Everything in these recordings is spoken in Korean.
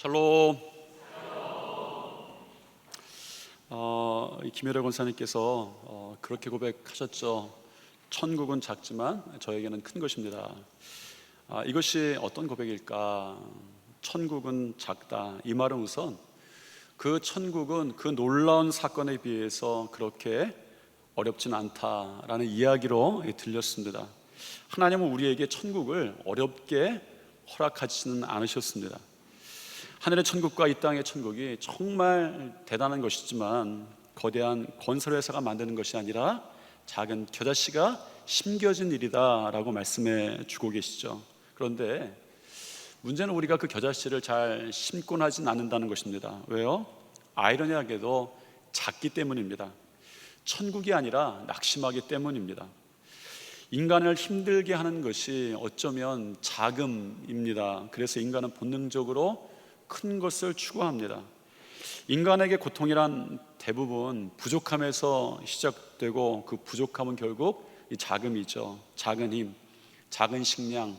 샬롬. 김혜래 권사님께서 그렇게 고백하셨죠. 천국은 작지만 저에게는 큰 것입니다. 이것이 어떤 고백일까? 천국은 작다. 이 말은 우선 그 천국은 그 놀라운 사건에 비해서 그렇게 어렵진 않다라는 이야기로 들렸습니다. 하나님은 우리에게 천국을 어렵게 허락하지는 않으셨습니다. 하늘의 천국과 이 땅의 천국이 정말 대단한 것이지만 거대한 건설회사가 만드는 것이 아니라 작은 겨자씨가 심겨진 일이다라고 말씀해 주고 계시죠. 그런데 문제는 우리가 그 겨자씨를 잘 심곤 하진 않는다는 것입니다. 왜요? 아이러니하게도 작기 때문입니다. 천국이 아니라 낙심하기 때문입니다. 인간을 힘들게 하는 것이 어쩌면 자금입니다. 그래서 인간은 본능적으로 큰 것을 추구합니다. 인간에게 고통이란 대부분 부족함에서 시작되고 그 부족함은 결국 이 자금이죠. 작은 힘, 작은 식량,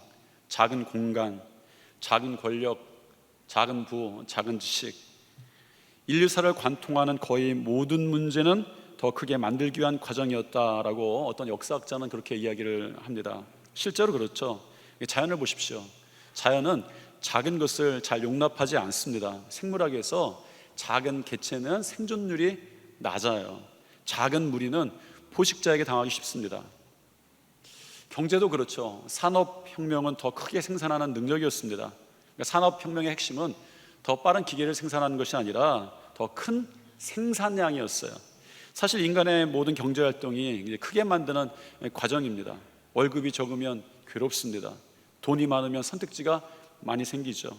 작은 공간, 작은 권력, 작은 부, 작은 지식. 인류사를 관통하는 거의 모든 문제는 더 크게 만들기 위한 과정이었다라고 어떤 역사학자는 그렇게 이야기를 합니다. 실제로 그렇죠. 자연을 보십시오. 자연은 작은 것을 잘 용납하지 않습니다. 생물학에서 작은 개체는 생존율이 낮아요. 작은 무리는 포식자에게 당하기 쉽습니다. 경제도 그렇죠. 산업혁명은 더 크게 생산하는 능력이었습니다. 그러니까 산업혁명의 핵심은 더 빠른 기계를 생산하는 것이 아니라 더 큰 생산량이었어요. 사실 인간의 모든 경제활동이 크게 만드는 과정입니다. 월급이 적으면 괴롭습니다. 돈이 많으면 선택지가 많이 생기죠.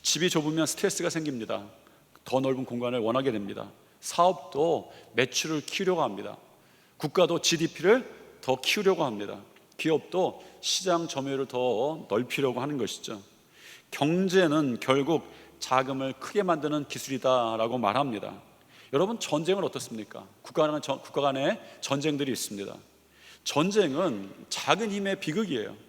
집이 좁으면 스트레스가 생깁니다. 더 넓은 공간을 원하게 됩니다. 사업도 매출을 키우려고 합니다. 국가도 GDP를 더 키우려고 합니다. 기업도 시장 점유율을 더 넓히려고 하는 것이죠. 경제는 결국 자금을 크게 만드는 기술이다라고 말합니다. 여러분, 전쟁은 어떻습니까? 국가 간의 전쟁들이 있습니다. 전쟁은 작은 힘의 비극이에요.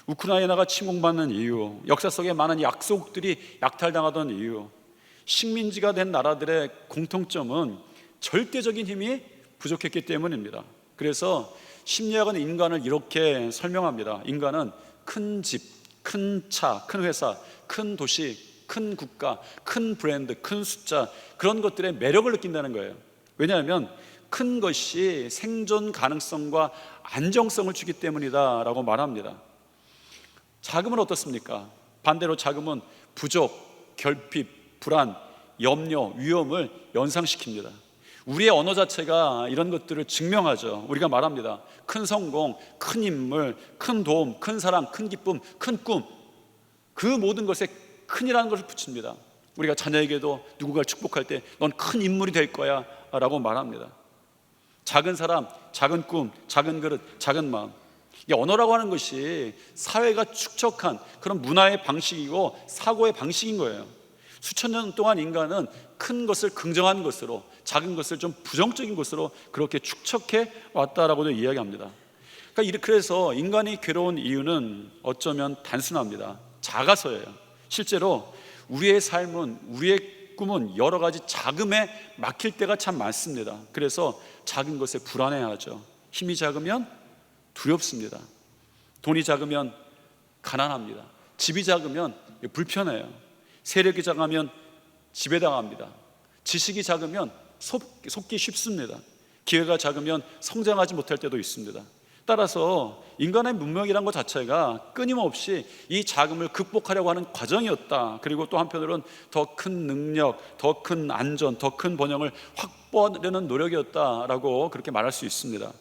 우크라이나가 침공받는 이유, 역사 속에 많은 약소국들이 약탈당하던 이유, 식민지가 된 나라들의 공통점은 절대적인 힘이 부족했기 때문입니다. 그래서 심리학은 인간을 이렇게 설명합니다. 인간은 큰 집, 큰 차, 큰 회사, 큰 도시, 큰 국가, 큰 브랜드, 큰 숫자, 그런 것들의 매력을 느낀다는 거예요. 왜냐하면 큰 것이 생존 가능성과 안정성을 주기 때문이다 라고 말합니다. 자금은 어떻습니까? 반대로 자금은 부족, 결핍, 불안, 염려, 위험을 연상시킵니다. 우리의 언어 자체가 이런 것들을 증명하죠. 우리가 말합니다. 큰 성공, 큰 인물, 큰 도움, 큰 사랑, 큰 기쁨, 큰 꿈, 그 모든 것에 큰이라는 것을 붙입니다. 우리가 자녀에게도 누군가를 축복할 때 넌 큰 인물이 될 거야 라고 말합니다. 작은 사람, 작은 꿈, 작은 그릇, 작은 마음. 이 언어라고 하는 것이 사회가 축적한 그런 문화의 방식이고 사고의 방식인 거예요. 수천 년 동안 인간은 큰 것을 긍정하는 것으로, 작은 것을 좀 부정적인 것으로 그렇게 축적해 왔다라고도 이야기합니다. 그래서 인간이 괴로운 이유는 어쩌면 단순합니다. 작아서예요. 실제로 우리의 삶은, 우리의 꿈은 여러 가지 자금에 막힐 때가 참 많습니다. 그래서 작은 것에 불안해하죠. 힘이 작으면 두렵습니다. 돈이 작으면 가난합니다. 집이 작으면 불편해요. 세력이 작으면 지배당합니다. 지식이 작으면 속기 쉽습니다. 기회가 작으면 성장하지 못할 때도 있습니다. 따라서 인간의 문명이란 것 자체가 끊임없이 이 자금을 극복하려고 하는 과정이었다. 그리고 또 한편으로는 더 큰 능력, 더 큰 안전, 더 큰 번영을 확보하려는 노력이었다라고 그렇게 말할 수 있습니다.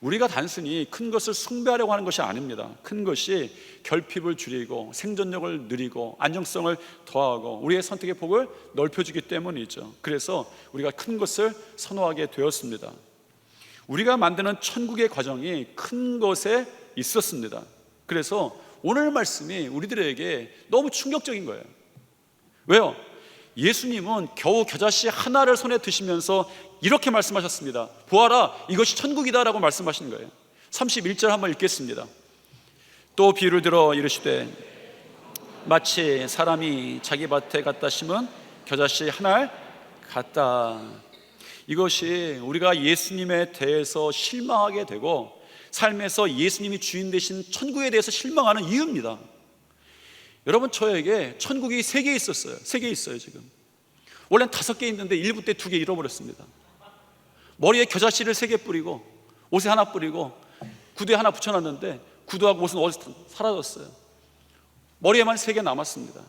우리가 단순히 큰 것을 숭배하려고 하는 것이 아닙니다. 큰 것이 결핍을 줄이고 생존력을 늘리고 안정성을 더하고 우리의 선택의 폭을 넓혀주기 때문이죠. 그래서 우리가 큰 것을 선호하게 되었습니다. 우리가 만드는 천국의 과정이 큰 것에 있었습니다. 그래서 오늘 말씀이 우리들에게 너무 충격적인 거예요. 왜요? 예수님은 겨우 겨자씨 하나를 손에 드시면서 이렇게 말씀하셨습니다. 보아라, 이것이 천국이다 라고 말씀하신 거예요. 31절 한번 읽겠습니다. 또 비유를 들어 이르시되 마치 사람이 자기 밭에 갖다 심은 겨자씨 한 알 같다. 이것이 우리가 예수님에 대해서 실망하게 되고 삶에서 예수님이 주인 되신 천국에 대해서 실망하는 이유입니다. 여러분, 저에게 천국이 3개 있었어요. 3개 있어요. 지금 원래는 5개 있는데 일부 때 2개 잃어버렸습니다. 머리에 겨자씨를 3개 뿌리고 옷에 하나 뿌리고 구두에 하나 붙여놨는데 구두하고 옷은 어디서 사라졌어요. 머리에만 3개 남았습니다.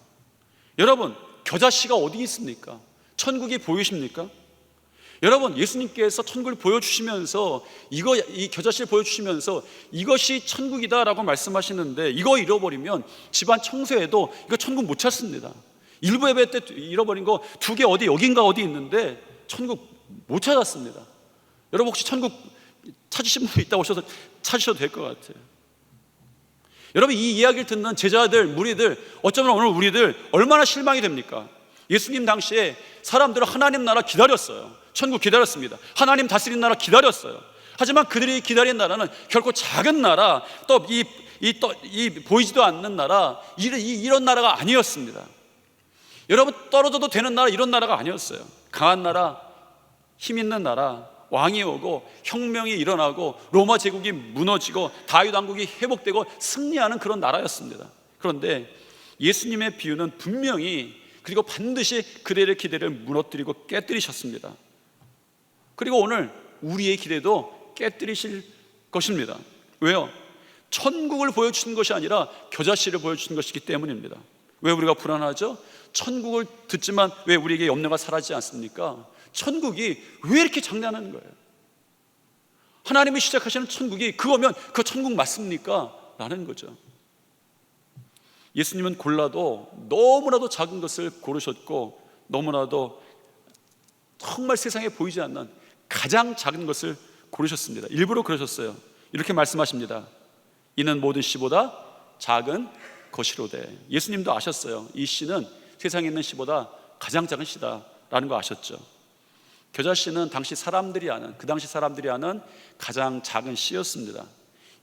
여러분, 겨자씨가 어디 있습니까? 천국이 보이십니까? 여러분, 예수님께서 천국을 보여주시면서 이 겨자씨를 보여주시면서 이것이 천국이다라고 말씀하시는데, 이거 잃어버리면 집안 청소해도 이거 천국 못 찾습니다. 일부 예배 때 잃어버린 거 2개 어디 여긴가 어디 있는데 천국 못 찾았습니다. 여러분, 혹시 천국 찾으신 분 있다고 하셔서 찾으셔도 될 것 같아요. 여러분, 이 이야기를 듣는 제자들, 무리들, 어쩌면 오늘 우리들 얼마나 실망이 됩니까? 예수님 당시에 사람들은 하나님 나라 기다렸어요. 천국 기다렸습니다. 하나님 다스리는 나라 기다렸어요. 하지만 그들이 기다린 나라는 결코 작은 나라, 또 보이지도 않는 나라, 이런 나라가 아니었습니다. 여러분, 떨어져도 되는 나라, 이런 나라가 아니었어요. 강한 나라, 힘 있는 나라, 왕이 오고 혁명이 일어나고 로마 제국이 무너지고 다윗 왕국이 회복되고 승리하는 그런 나라였습니다. 그런데 예수님의 비유는 분명히, 그리고 반드시 그들의 기대를 무너뜨리고 깨뜨리셨습니다. 그리고 오늘 우리의 기대도 깨뜨리실 것입니다. 왜요? 천국을 보여주신 것이 아니라 겨자씨를 보여주신 것이기 때문입니다. 왜 우리가 불안하죠? 천국을 듣지만 왜 우리에게 염려가 사라지지 않습니까? 천국이 왜 이렇게 장난하는 거예요? 하나님이 시작하시는 천국이 그거면 그 천국 맞습니까? 라는 거죠. 예수님은 골라도 너무나도 작은 것을 고르셨고, 너무나도 정말 세상에 보이지 않는 가장 작은 것을 고르셨습니다. 일부러 그러셨어요. 이렇게 말씀하십니다. 이는 모든 씨보다 작은 것이로되. 예수님도 아셨어요. 이 씨는 세상에 있는 씨보다 가장 작은 씨다라는 거 아셨죠. 겨자씨는 그 당시 사람들이 아는 가장 작은 씨였습니다.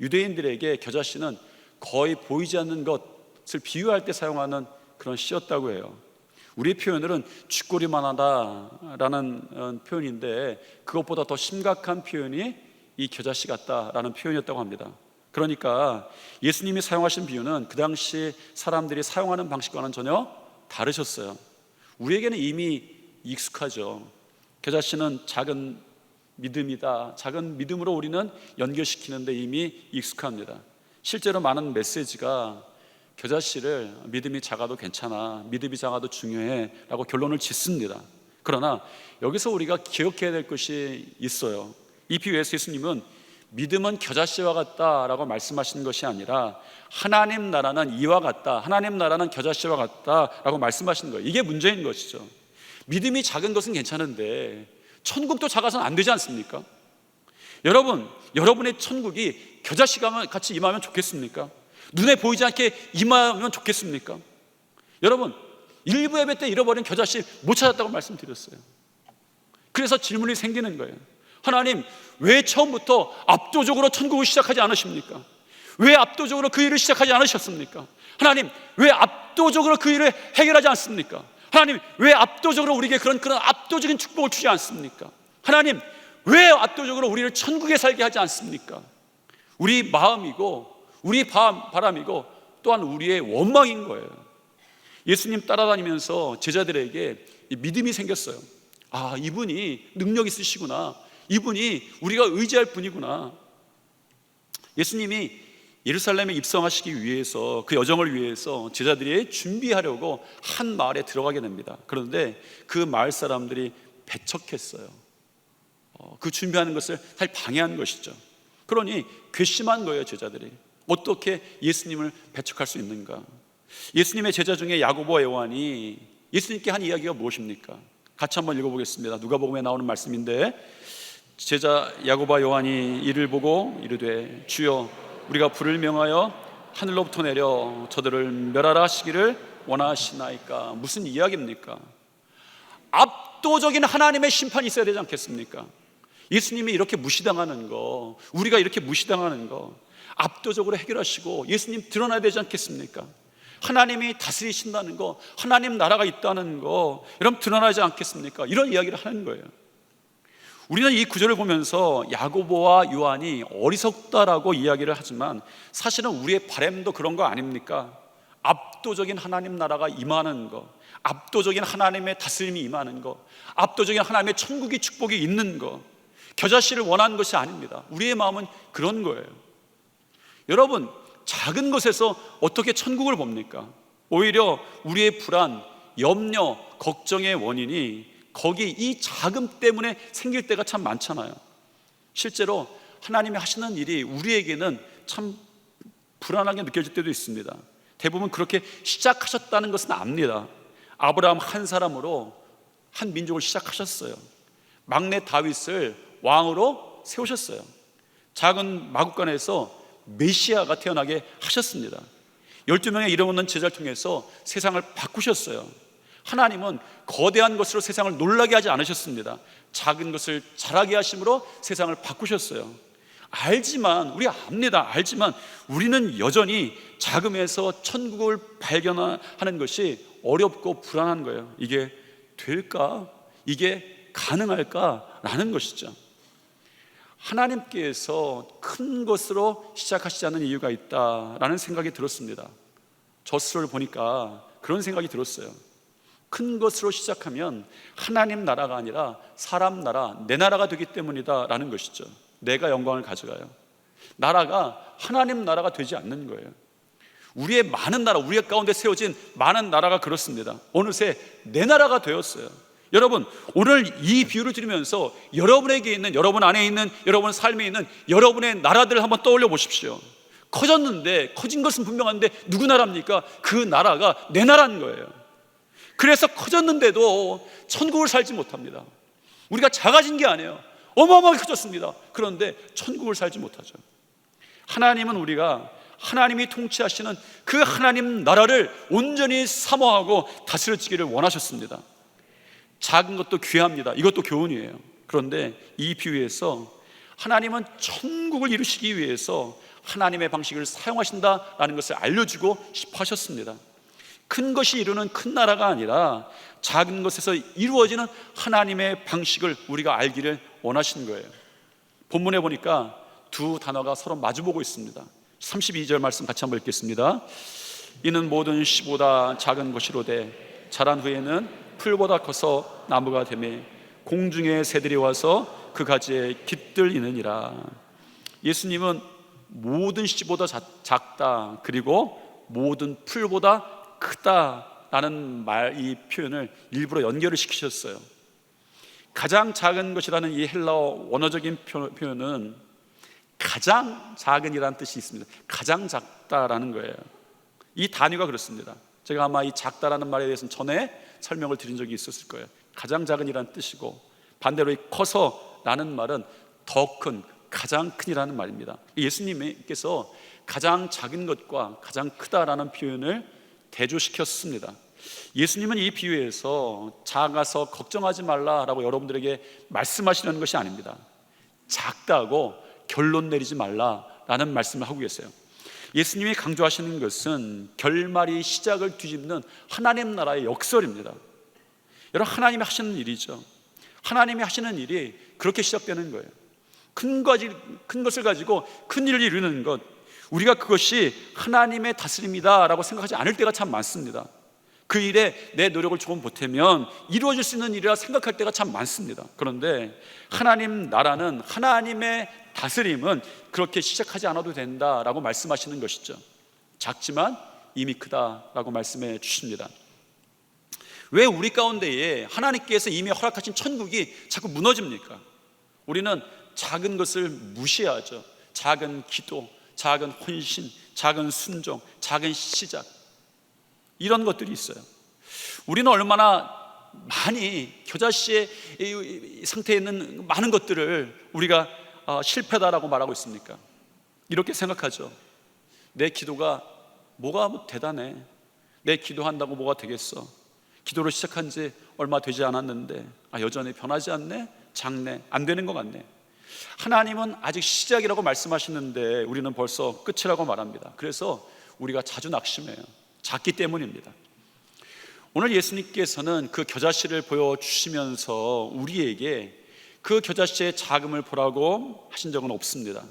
유대인들에게 겨자씨는 거의 보이지 않는 것을 비유할 때 사용하는 그런 씨였다고 해요. 우리의 표현으로는 쥐꼬리만 하다라는 표현인데, 그것보다 더 심각한 표현이 이 겨자씨 같다라는 표현이었다고 합니다. 그러니까 예수님이 사용하신 비유는 그 당시 사람들이 사용하는 방식과는 전혀 다르셨어요. 우리에게는 이미 익숙하죠. 겨자씨는 작은 믿음이다. 작은 믿음으로 우리는 연결시키는데 이미 익숙합니다. 실제로 많은 메시지가 겨자씨를 믿음이 작아도 괜찮아, 믿음이 작아도 중요해 라고 결론을 짓습니다. 그러나 여기서 우리가 기억해야 될 것이 있어요. 이 비유에서 예수님은 믿음은 겨자씨와 같다라고 말씀하신 것이 아니라 하나님 나라는 이와 같다, 하나님 나라는 겨자씨와 같다라고 말씀하신 거예요. 이게 문제인 것이죠. 믿음이 작은 것은 괜찮은데 천국도 작아서는 안 되지 않습니까? 여러분, 여러분의 천국이 겨자씨가 같이 임하면 좋겠습니까? 눈에 보이지 않게 임하면 좋겠습니까? 여러분, 일부 예배 때 잃어버린 겨자씨 못 찾았다고 말씀드렸어요. 그래서 질문이 생기는 거예요. 하나님, 왜 처음부터 압도적으로 천국을 시작하지 않으십니까? 왜 압도적으로 그 일을 시작하지 않으셨습니까? 하나님, 왜 압도적으로 그 일을 해결하지 않습니까? 하나님, 왜 압도적으로 우리에게 그런 압도적인 축복을 주지 않습니까? 하나님, 왜 압도적으로 우리를 천국에 살게 하지 않습니까? 우리 마음이고 우리 바람이고 또한 우리의 원망인 거예요. 예수님 따라다니면서 제자들에게 믿음이 생겼어요. 아, 이분이 능력 있으시구나, 이분이 우리가 의지할 분이구나. 예수님이 예루살렘에 입성하시기 위해서, 그 여정을 위해서 제자들이 준비하려고 한 마을에 들어가게 됩니다. 그런데 그 마을 사람들이 배척했어요. 그 준비하는 것을 사실 방해한 것이죠. 그러니 괘씸한 거예요. 제자들이 어떻게 예수님을 배척할 수 있는가? 예수님의 제자 중에 야고보와 요한이 예수님께 한 이야기가 무엇입니까? 같이 한번 읽어보겠습니다. 누가복음에 나오는 말씀인데, 제자 야고보와 요한이 이를 보고 이르되 주여, 우리가 불을 명하여 하늘로부터 내려 저들을 멸하라 하시기를 원하시나이까? 무슨 이야기입니까? 압도적인 하나님의 심판이 있어야 되지 않겠습니까? 예수님이 이렇게 무시당하는 거, 우리가 이렇게 무시당하는 거 압도적으로 해결하시고 예수님 드러나야 되지 않겠습니까? 하나님이 다스리신다는 거, 하나님 나라가 있다는 거 여러분 드러나지 않겠습니까? 이런 이야기를 하는 거예요. 우리는 이 구절을 보면서 야고보와 요한이 어리석다라고 이야기를 하지만 사실은 우리의 바람도 그런 거 아닙니까? 압도적인 하나님 나라가 임하는 거, 압도적인 하나님의 다스림이 임하는 거, 압도적인 하나님의 천국의 축복이 있는 거, 겨자씨를 원하는 것이 아닙니다. 우리의 마음은 그런 거예요. 여러분, 작은 것에서 어떻게 천국을 봅니까? 오히려 우리의 불안, 염려, 걱정의 원인이 거기 이 자금 때문에 생길 때가 참 많잖아요. 실제로 하나님이 하시는 일이 우리에게는 참 불안하게 느껴질 때도 있습니다. 대부분 그렇게 시작하셨다는 것은 압니다. 아브라함 한 사람으로 한 민족을 시작하셨어요. 막내 다윗을 왕으로 세우셨어요. 작은 마국간에서 메시아가 태어나게 하셨습니다. 12명의 이름 없는 제자를 통해서 세상을 바꾸셨어요. 하나님은 거대한 것으로 세상을 놀라게 하지 않으셨습니다. 작은 것을 자라게 하심으로 세상을 바꾸셨어요. 알지만, 우리가 압니다. 알지만 우리는 여전히 자금에서 천국을 발견하는 것이 어렵고 불안한 거예요. 이게 될까? 이게 가능할까? 라는 것이죠. 하나님께서 큰 것으로 시작하시지 않는 이유가 있다라는 생각이 들었습니다. 저 스스로를 보니까 그런 생각이 들었어요. 큰 것으로 시작하면 하나님 나라가 아니라 사람 나라, 내 나라가 되기 때문이다 라는 것이죠. 내가 영광을 가져가요. 나라가 하나님 나라가 되지 않는 거예요. 우리의 많은 나라, 우리 가운데 세워진 많은 나라가 그렇습니다. 어느새 내 나라가 되었어요. 여러분, 오늘 이 비유를 들으면서 여러분에게 있는, 여러분 안에 있는, 여러분 삶에 있는 여러분의 나라들을 한번 떠올려 보십시오. 커졌는데, 커진 것은 분명한데 누구 나라입니까? 그 나라가 내 나라인 거예요. 그래서 커졌는데도 천국을 살지 못합니다. 우리가 작아진 게 아니에요. 어마어마하게 커졌습니다. 그런데 천국을 살지 못하죠. 하나님은 우리가 하나님이 통치하시는 그 하나님 나라를 온전히 사모하고 다스려지기를 원하셨습니다. 작은 것도 귀합니다. 이것도 교훈이에요. 그런데 이 비유에서 하나님은 천국을 이루시기 위해서 하나님의 방식을 사용하신다라는 것을 알려주고 싶어 하셨습니다. 큰 것이 이루는 큰 나라가 아니라 작은 것에서 이루어지는 하나님의 방식을 우리가 알기를 원하신 거예요. 본문에 보니까 두 단어가 서로 마주보고 있습니다. 32절 말씀 같이 한번 읽겠습니다. 이는 모든 씨보다 작은 것이로되 자란 후에는 풀보다 커서 나무가 되매 공중의 새들이 와서 그 가지에 깃들이느니라. 예수님은 모든 씨보다 작다, 그리고 모든 풀보다 크다라는 이 표현을 일부러 연결을 시키셨어요. 가장 작은 것이라는 이 헬라어 원어적인 표현은 가장 작은이라는 뜻이 있습니다. 가장 작다라는 거예요. 이 단위가 그렇습니다. 제가 아마 이 작다라는 말에 대해서는 전에 설명을 드린 적이 있었을 거예요. 가장 작은이라는 뜻이고, 반대로 이 커서라는 말은 더 큰, 가장 큰이라는 말입니다. 예수님께서 가장 작은 것과 가장 크다라는 표현을 대조시켰습니다. 예수님은 이 비유에서 작아서 걱정하지 말라라고 여러분들에게 말씀하시는 것이 아닙니다. 작다고 결론 내리지 말라라는 말씀을 하고 계세요. 예수님이 강조하시는 것은 결말이 시작을 뒤집는 하나님 나라의 역설입니다. 여러분, 하나님이 하시는 일이죠. 하나님이 하시는 일이 그렇게 시작되는 거예요. 큰 것을 가지고 큰 일을 이루는 것, 우리가 그것이 하나님의 다스림이다라고 생각하지 않을 때가 참 많습니다. 그 일에 내 노력을 조금 보태면 이루어질 수 있는 일이라 생각할 때가 참 많습니다. 그런데 하나님 나라는, 하나님의 다스림은 그렇게 시작하지 않아도 된다라고 말씀하시는 것이죠. 작지만 이미 크다라고 말씀해 주십니다. 왜 우리 가운데에 하나님께서 이미 허락하신 천국이 자꾸 무너집니까? 우리는 작은 것을 무시하죠. 작은 기도, 작은 헌신, 작은 순종, 작은 시작, 이런 것들이 있어요. 우리는 얼마나 많이 겨자씨의 상태에 있는 많은 것들을 우리가 실패다라고 말하고 있습니까? 이렇게 생각하죠. 내 기도가 뭐가 대단해, 내 기도한다고 뭐가 되겠어, 기도를 시작한 지 얼마 되지 않았는데 여전히 변하지 않네, 작네, 안 되는 것 같네. 하나님은 아직 시작이라고 말씀하시는데 우리는 벌써 끝이라고 말합니다. 그래서 우리가 자주 낙심해요. 작기 때문입니다. 오늘 예수님께서는 그 겨자씨를 보여주시면서 우리에게 그 겨자씨의 작음을 보라고 하신 적은 없습니다.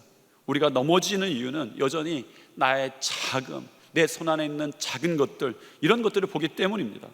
우리가 넘어지는 이유는 여전히 나의 작음, 내 손 안에 있는 작은 것들, 이런 것들을 보기 때문입니다.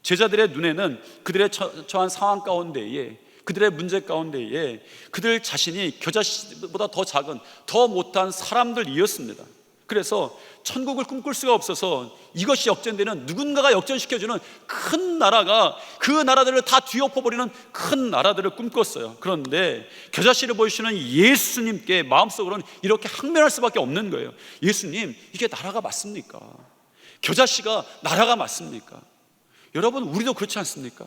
제자들의 눈에는 그들의 처한 상황 가운데에, 그들의 문제 가운데에 그들 자신이 겨자씨보다 더 작은, 더 못한 사람들이었습니다. 그래서 천국을 꿈꿀 수가 없어서 이것이 역전되는, 누군가가 역전시켜주는 큰 나라가, 그 나라들을 다 뒤엎어버리는 큰 나라들을 꿈꿨어요. 그런데 겨자씨를 보여주시는 예수님께 마음속으로는 이렇게 항변할 수밖에 없는 거예요. 예수님, 이게 나라가 맞습니까? 겨자씨가 나라가 맞습니까? 여러분, 우리도 그렇지 않습니까?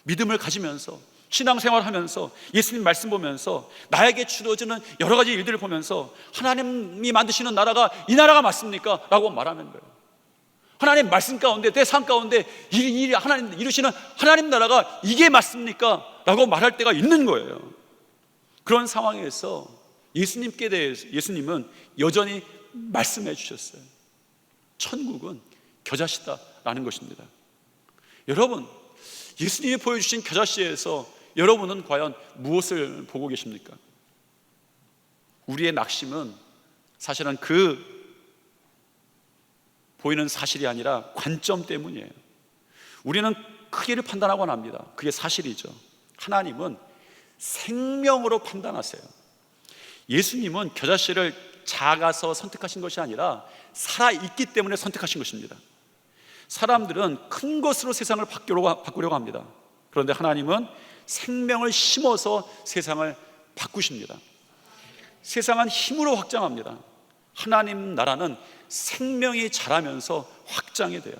믿음을 가지면서 신앙생활하면서 예수님 말씀 보면서 나에게 주어지는 여러 가지 일들을 보면서 하나님이 만드시는 나라가 이 나라가 맞습니까? 라고 말하는 거예요. 하나님 말씀 가운데, 내 삶 가운데 하나님 이루시는 하나님 나라가 이게 맞습니까? 라고 말할 때가 있는 거예요. 그런 상황에서 예수님께 대해서 예수님은 여전히 말씀해 주셨어요. 천국은 겨자씨다라는 것입니다. 여러분, 예수님이 보여주신 겨자씨에서 여러분은 과연 무엇을 보고 계십니까? 우리의 낙심은 사실은 그 보이는 사실이 아니라 관점 때문이에요. 우리는 크기를 판단하곤 합니다. 그게 사실이죠. 하나님은 생명으로 판단하세요. 예수님은 겨자씨를 작아서 선택하신 것이 아니라 살아있기 때문에 선택하신 것입니다. 사람들은 큰 것으로 세상을 바꾸려고 합니다. 그런데 하나님은 생명을 심어서 세상을 바꾸십니다. 세상은 힘으로 확장합니다. 하나님 나라는 생명이 자라면서 확장이 돼요.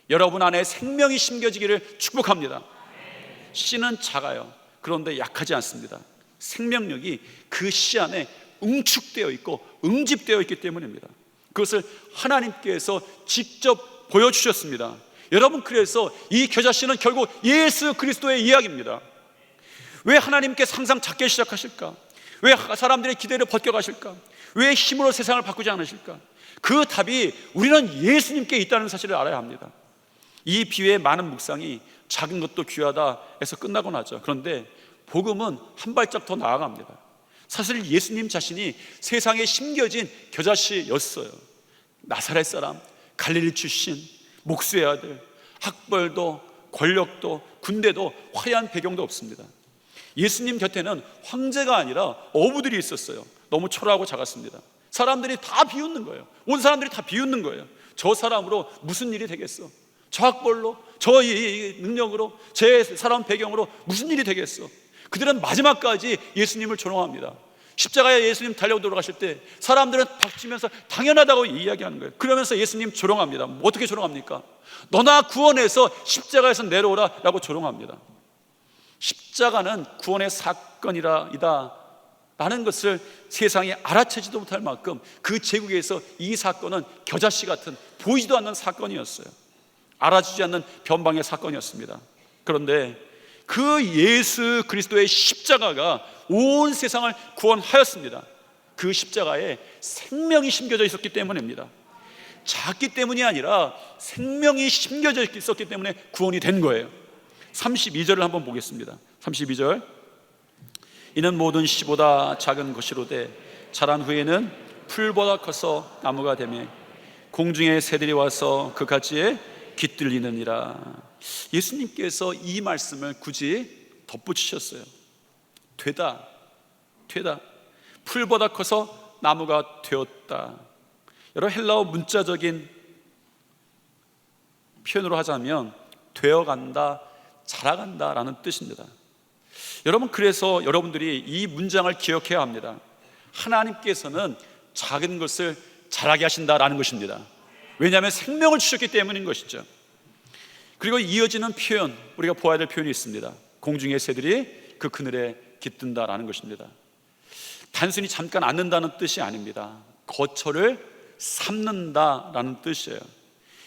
여러분 안에 생명이 심겨지기를 축복합니다. 씨는 작아요. 그런데 약하지 않습니다. 생명력이 그 씨 안에 응축되어 있고 응집되어 있기 때문입니다. 그것을 하나님께서 직접 보여주셨습니다. 여러분, 그래서 이 겨자씨는 결국 예수 그리스도의 이야기입니다. 왜 하나님께서 항상 작게 시작하실까? 왜 사람들의 기대를 벗겨가실까? 왜 힘으로 세상을 바꾸지 않으실까? 그 답이 우리는 예수님께 있다는 사실을 알아야 합니다. 이 비유의 많은 묵상이 작은 것도 귀하다 해서 끝나곤 하죠. 그런데 복음은 한 발짝 더 나아갑니다. 사실 예수님 자신이 세상에 심겨진 겨자씨였어요. 나사렛 사람, 갈릴리 출신, 목수의 아들, 학벌도 권력도 군대도 화려한 배경도 없습니다. 예수님 곁에는 황제가 아니라 어부들이 있었어요. 너무 초라하고 작았습니다. 사람들이 다 비웃는 거예요. 온 사람들이 다 비웃는 거예요. 저 사람으로 무슨 일이 되겠어? 저 학벌로, 저 능력으로, 제 사람 배경으로 무슨 일이 되겠어? 그들은 마지막까지 예수님을 존경합니다. 십자가에 예수님 달려고 돌아가실 때 사람들은 박치면서 당연하다고 이야기하는 거예요. 그러면서 예수님 조롱합니다. 어떻게 조롱합니까? 너나 구원해서 십자가에서 내려오라 라고 조롱합니다. 십자가는 구원의 사건이다 라는 것을 세상이 알아채지도 못할 만큼 그 제국에서 이 사건은 겨자씨 같은 보이지도 않는 사건이었어요. 알아주지 않는 변방의 사건이었습니다. 그런데 그 예수 그리스도의 십자가가 온 세상을 구원하였습니다. 그 십자가에 생명이 심겨져 있었기 때문입니다. 작기 때문이 아니라 생명이 심겨져 있었기 때문에 구원이 된 거예요. 32절을 한번 보겠습니다. 32절. 이는 모든 씨보다 작은 것이로되 자란 후에는 풀보다 커서 나무가 되며 공중의 새들이 와서 그 가지에 깃들리느니라. 예수님께서 이 말씀을 굳이 덧붙이셨어요. 되다 풀보다 커서 나무가 되었다. 여러 헬라어 문자적인 표현으로 하자면 되어간다, 자라간다 라는 뜻입니다. 여러분, 그래서 여러분들이 이 문장을 기억해야 합니다. 하나님께서는 작은 것을 자라게 하신다라는 것입니다. 왜냐하면 생명을 주셨기 때문인 것이죠. 그리고 이어지는 표현, 우리가 보아야 될 표현이 있습니다. 공중의 새들이 그 그늘에 깃든다라는 것입니다. 단순히 잠깐 앉는다는 뜻이 아닙니다. 거처를 삼는다라는 뜻이에요.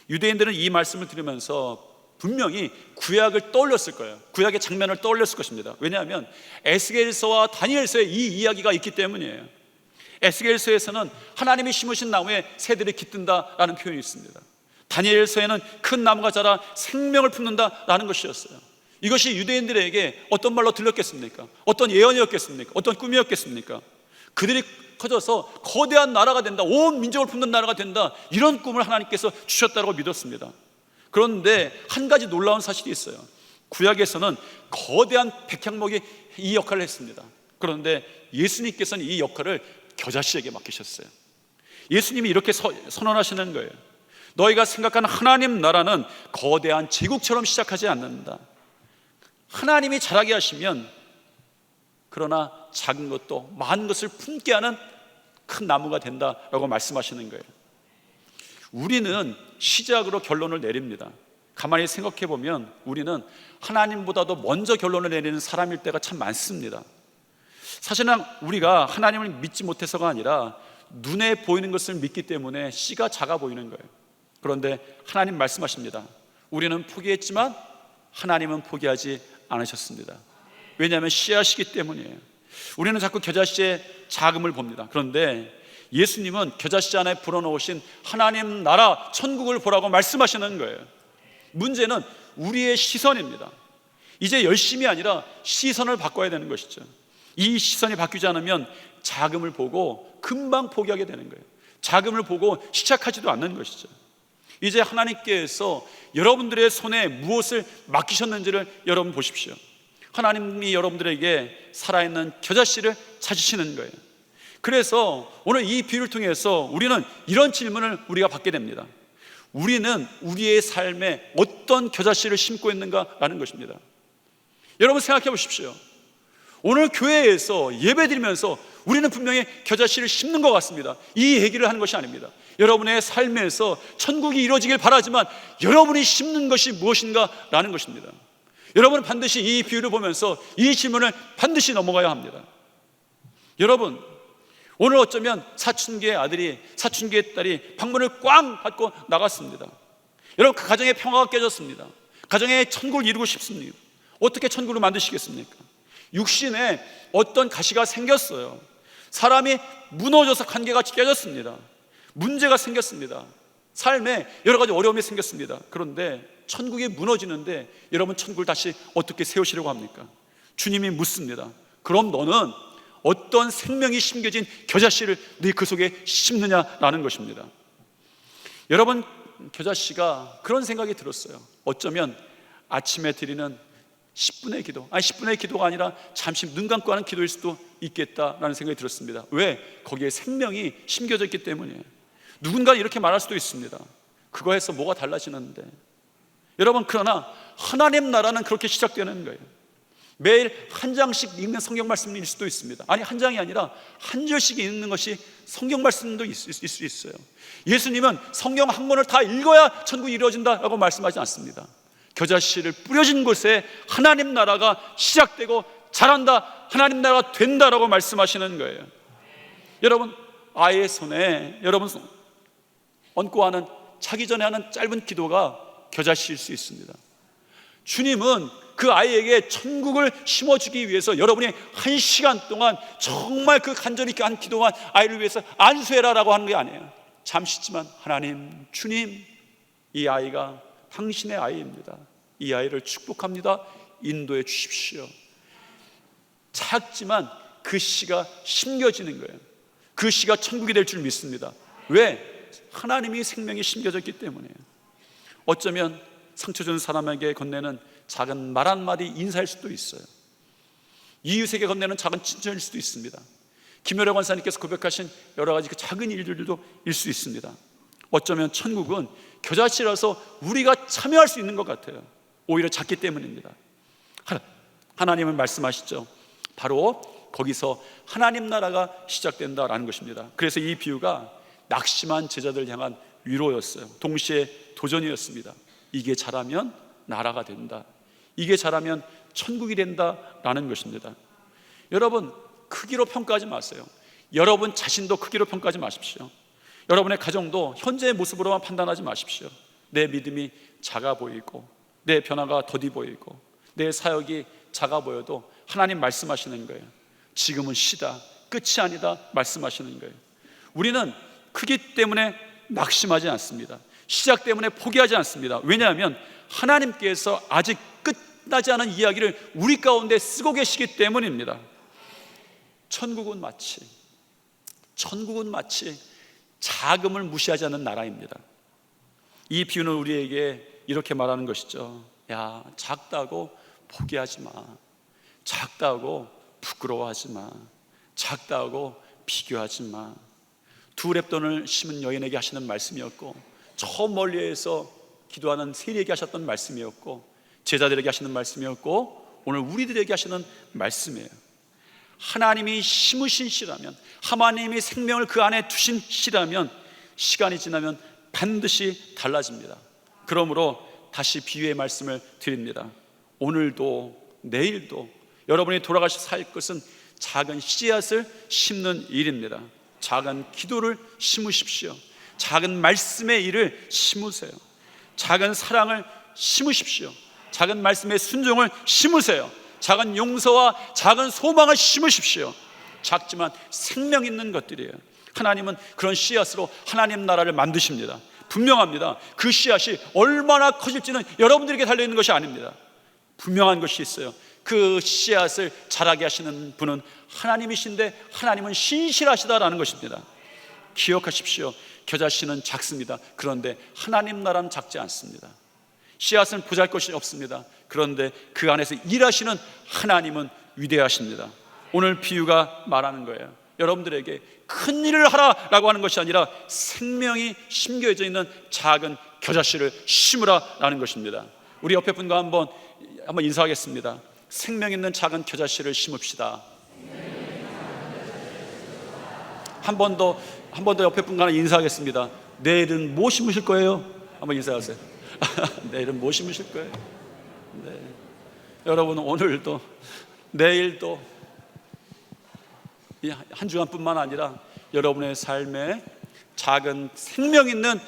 유대인들은 이 말씀을 들으면서 분명히 구약을 떠올렸을 거예요. 구약의 장면을 떠올렸을 것입니다. 왜냐하면 에스겔서와 다니엘서에 이 이야기가 있기 때문이에요. 에스겔서에서는 하나님이 심으신 나무에 새들이 깃든다라는 표현이 있습니다. 다니엘서에는 큰 나무가 자라 생명을 품는다라는 것이었어요. 이것이 유대인들에게 어떤 말로 들렸겠습니까? 어떤 예언이었겠습니까? 어떤 꿈이었겠습니까? 그들이 커져서 거대한 나라가 된다, 온 민족을 품는 나라가 된다, 이런 꿈을 하나님께서 주셨다고 믿었습니다. 그런데 한 가지 놀라운 사실이 있어요. 구약에서는 거대한 백향목이 이 역할을 했습니다. 그런데 예수님께서는 이 역할을 겨자씨에게 맡기셨어요. 예수님이 이렇게 선언하시는 거예요. 너희가 생각하는 하나님 나라는 거대한 제국처럼 시작하지 않는다. 하나님이 자라게 하시면 그러나 작은 것도 많은 것을 품게 하는 큰 나무가 된다라고 말씀하시는 거예요. 우리는 시작으로 결론을 내립니다. 가만히 생각해 보면 우리는 하나님보다도 먼저 결론을 내리는 사람일 때가 참 많습니다. 사실은 우리가 하나님을 믿지 못해서가 아니라 눈에 보이는 것을 믿기 때문에 씨가 작아 보이는 거예요. 그런데 하나님 말씀하십니다. 우리는 포기했지만 하나님은 포기하지 않으셨습니다. 왜냐하면 씨앗이기 때문이에요. 우리는 자꾸 겨자씨의 작음을 봅니다. 그런데 예수님은 겨자씨 안에 불어넣으신 하나님 나라 천국을 보라고 말씀하시는 거예요. 문제는 우리의 시선입니다. 이제 열심이 아니라 시선을 바꿔야 되는 것이죠. 이 시선이 바뀌지 않으면 작음을 보고 금방 포기하게 되는 거예요. 작음을 보고 시작하지도 않는 것이죠. 이제 하나님께서 여러분들의 손에 무엇을 맡기셨는지를 여러분 보십시오. 하나님이 여러분들에게 살아있는 겨자씨를 찾으시는 거예요. 그래서 오늘 이 비유를 통해서 우리는 이런 질문을 우리가 받게 됩니다. 우리는 우리의 삶에 어떤 겨자씨를 심고 있는가라는 것입니다. 여러분 생각해 보십시오. 오늘 교회에서 예배드리면서 우리는 분명히 겨자씨를 심는 것 같습니다. 이 얘기를 하는 것이 아닙니다. 여러분의 삶에서 천국이 이루어지길 바라지만 여러분이 심는 것이 무엇인가라는 것입니다. 여러분은 반드시 이 비유를 보면서 이 질문을 반드시 넘어가야 합니다. 여러분, 오늘 어쩌면 사춘기의 아들이, 사춘기의 딸이 방문을 꽝 닫고 나갔습니다. 여러분, 그 가정의 평화가 깨졌습니다. 가정에 천국을 이루고 싶습니다. 어떻게 천국을 만드시겠습니까? 육신에 어떤 가시가 생겼어요. 사람이 무너져서 관계가 깨졌습니다. 문제가 생겼습니다. 삶에 여러 가지 어려움이 생겼습니다. 그런데 천국이 무너지는데 여러분 천국을 다시 어떻게 세우시려고 합니까? 주님이 묻습니다. 그럼 너는 어떤 생명이 심겨진 겨자씨를 네 그 속에 심느냐라는 것입니다. 여러분, 겨자씨가 그런 생각이 들었어요. 어쩌면 아침에 드리는 10분의 기도, 10분의 기도가 아니라 잠시 눈 감고 하는 기도일 수도 있겠다라는 생각이 들었습니다. 왜? 거기에 생명이 심겨져 있기 때문이에요. 누군가 이렇게 말할 수도 있습니다. 그거 해서 뭐가 달라지는데. 여러분, 그러나 하나님 나라는 그렇게 시작되는 거예요. 매일 한 장씩 읽는 성경 말씀일 수도 있습니다. 아니, 한 장이 아니라 한 절씩 읽는 것이 성경 말씀도 있을 수 있어요. 예수님은 성경 한 권을 다 읽어야 천국이 이루어진다라고 말씀하지 않습니다. 겨자씨를 뿌려진 곳에 하나님 나라가 시작되고 자란다, 하나님 나라가 된다라고 말씀하시는 거예요. 여러분, 아이의 손에 여러분 얹고 하는, 자기 전에 하는 짧은 기도가 겨자씨일 수 있습니다. 주님은 그 아이에게 천국을 심어주기 위해서 여러분이 1시간 동안 정말 그 간절히 한 기도만 아이를 위해서 안수해라라고 하는 게 아니에요. 잠시지만 하나님, 주님, 이 아이가 당신의 아이입니다. 이 아이를 축복합니다. 인도해 주십시오. 작지만 그 씨가 심겨지는 거예요. 그 씨가 천국이 될 줄 믿습니다. 왜? 하나님이 생명이 심겨졌기 때문이에요. 어쩌면 상처 준 사람에게 건네는 작은 말 한마디 인사일 수도 있어요. 이웃에게 건네는 작은 칭찬일 수도 있습니다. 김효래 권사님께서 고백하신 여러 가지 그 작은 일들도 일 수 있습니다. 어쩌면 천국은 겨자씨라서 우리가 참여할 수 있는 것 같아요. 오히려 작기 때문입니다. 하나님은 말씀하시죠. 바로 거기서 하나님 나라가 시작된다라는 것입니다. 그래서 이 비유가 낙심한 제자들 향한 위로였어요. 동시에 도전이었습니다. 이게 자라면 나라가 된다, 이게 자라면 천국이 된다라는 것입니다. 여러분, 크기로 평가하지 마세요. 여러분 자신도 크기로 평가하지 마십시오. 여러분의 가정도 현재의 모습으로만 판단하지 마십시오. 내 믿음이 작아 보이고 내 변화가 더디 보이고 내 사역이 작아 보여도 하나님 말씀하시는 거예요. 지금은 시다, 끝이 아니다 말씀하시는 거예요. 우리는 크기 때문에 낙심하지 않습니다. 시작 때문에 포기하지 않습니다. 왜냐하면 하나님께서 아직 끝나지 않은 이야기를 우리 가운데 쓰고 계시기 때문입니다. 천국은 마치 자금을 무시하지 않는 나라입니다. 이 비유는 우리에게 이렇게 말하는 것이죠. 야, 작다고 포기하지 마. 작다고 부끄러워하지 마. 작다고 비교하지 마. 두 렙돈을 심은 여인에게 하시는 말씀이었고, 저 멀리에서 기도하는 세리에게 하셨던 말씀이었고, 제자들에게 하시는 말씀이었고, 오늘 우리들에게 하시는 말씀이에요. 하나님이 심으신 씨라면, 하나님이 생명을 그 안에 두신 씨라면 시간이 지나면 반드시 달라집니다. 그러므로 다시 비유의 말씀을 드립니다. 오늘도 내일도 여러분이 돌아가셔 살 것은 작은 씨앗을 심는 일입니다. 작은 기도를 심으십시오. 작은 말씀의 일을 심으세요. 작은 사랑을 심으십시오. 작은 말씀의 순종을 심으세요. 작은 용서와 작은 소망을 심으십시오. 작지만 생명 있는 것들이에요. 하나님은 그런 씨앗으로 하나님 나라를 만드십니다. 분명합니다. 그 씨앗이 얼마나 커질지는 여러분들에게 달려있는 것이 아닙니다. 분명한 것이 있어요. 그 씨앗을 자라게 하시는 분은 하나님이신데 하나님은 신실하시다라는 것입니다. 기억하십시오. 겨자씨는 작습니다. 그런데 하나님 나라는 작지 않습니다. 씨앗은 보잘것이 없습니다. 그런데 그 안에서 일하시는 하나님은 위대하십니다. 오늘 비유가 말하는 거예요. 여러분들에게 큰 일을 하라라고 하는 것이 아니라 생명이 심겨져 있는 작은 겨자씨를 심으라라는 것입니다. 우리 옆에 분과 한번 인사하겠습니다. 생명 있는 작은 겨자씨를 심읍시다. 한 번 더 옆에 분과 인사하겠습니다. 내일은 뭐 심으실 거예요? 한번 인사하세요. 내일은 뭐 심으실 거예요? 네. 여러분, 오늘도 내일도 한 주간뿐만 아니라 여러분의 삶에 작은 생명 있는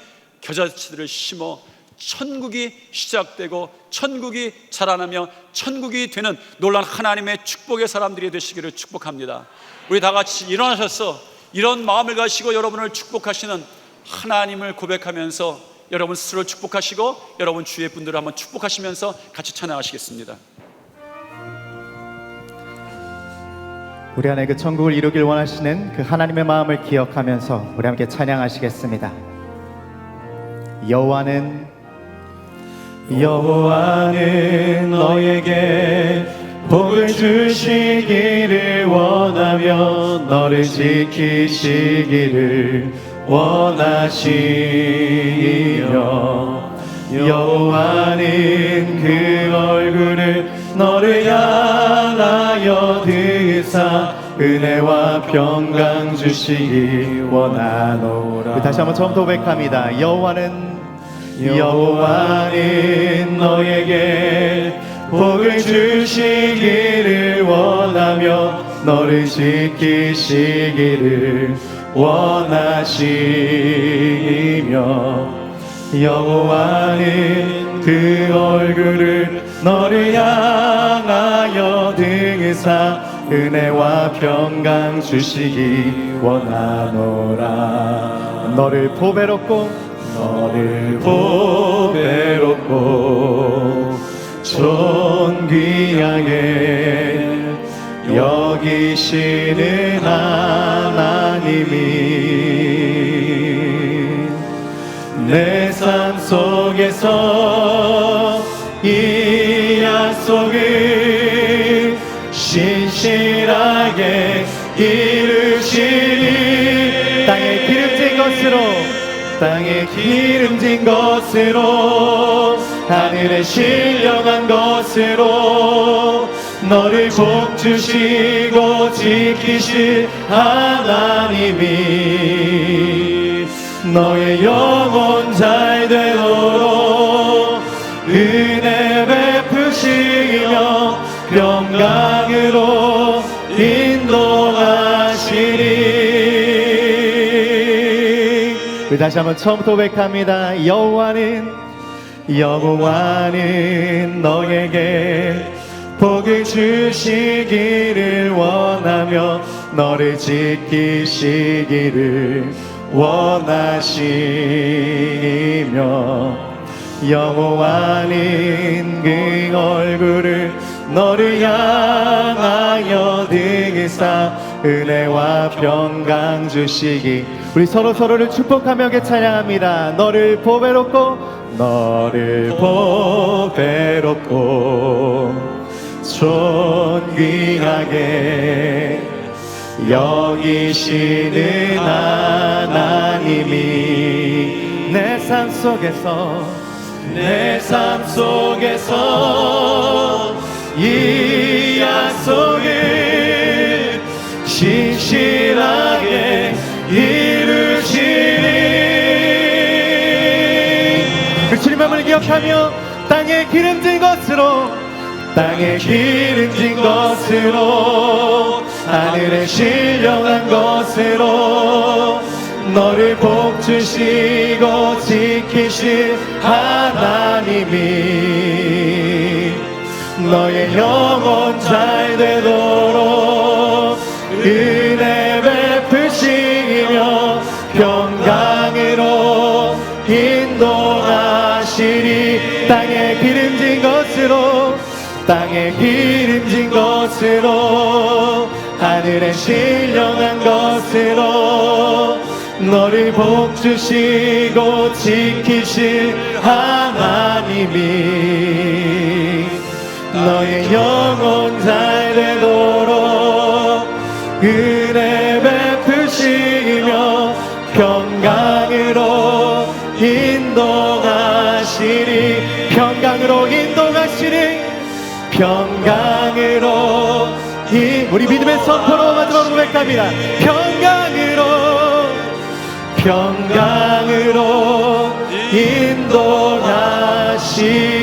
겨자씨들을 심어 천국이 시작되고 천국이 자라나며 천국이 되는 놀라운 하나님의 축복의 사람들이 되시기를 축복합니다. 우리 다 같이 일어나셔서 이런 마음을 가지고 여러분을 축복하시는 하나님을 고백하면서 여러분 스스로 축복하시고 여러분 주위의 분들을 한번 축복하시면서 같이 찬양하시겠습니다. 우리 안에 그 천국을 이루길 원하시는 그 하나님의 마음을 기억하면서 우리 함께 찬양하시겠습니다. 여호와는 너에게 복을 주시기를 원하며 너를 지키시기를 원하시며 여호와는 그 얼굴을 너를 향하여 드사 은혜와 평강 주시기 원하노라. 다시 한번 처음부터 고백합니다. 여호와는 너에게 복을 주시기를 원하며 너를 지키시기를 원하시며 여호와는 그 얼굴을 너를 향하여 등사 은혜와 평강 주시기 원하노라. 너를 보배롭고 존귀하게 여기시는 하나님이 내 삶 속에서 이 약속을 신실하게 이루시니 땅에 기름진 것으로 하늘에 신령한 것으로 너를 복 주시고 지키실 하나님이 너의 영혼 잘 되도록 은혜 베푸시며 평강으로 인도하시리. 다시 한번 처음부터 고백합니다. 여호와는 너에게 복을 주시기를 원하며 너를 지키시기를 원하시며 영원한 그 얼굴을 너를 향하여 등이사 은혜와 평강 주시기. 우리 서로를 축복하며 함께 찬양합니다. 너를 보배롭고 존귀하게 여기시는 하나님이 내 삶 속에서 이 약속을 신실하게 이루시니 그 주님 마음을 기억하며 땅에 기름진 것으로 하늘에 신령한 것으로 너를 복주시고 지키실 하나님이 너의 영혼 잘 되도록 은혜 베푸시며 평강으로 인도하시리. 땅에 기름진 것으로 하늘에 신령한 것으로 너를 복주시고 지키실 하나님이 너의 영혼 잘 되도록 은혜 베푸시며 평강으로 인도하시리. 우리 믿음의 선포로 마지막으로 고백합니다. 평강으로 인도하시리.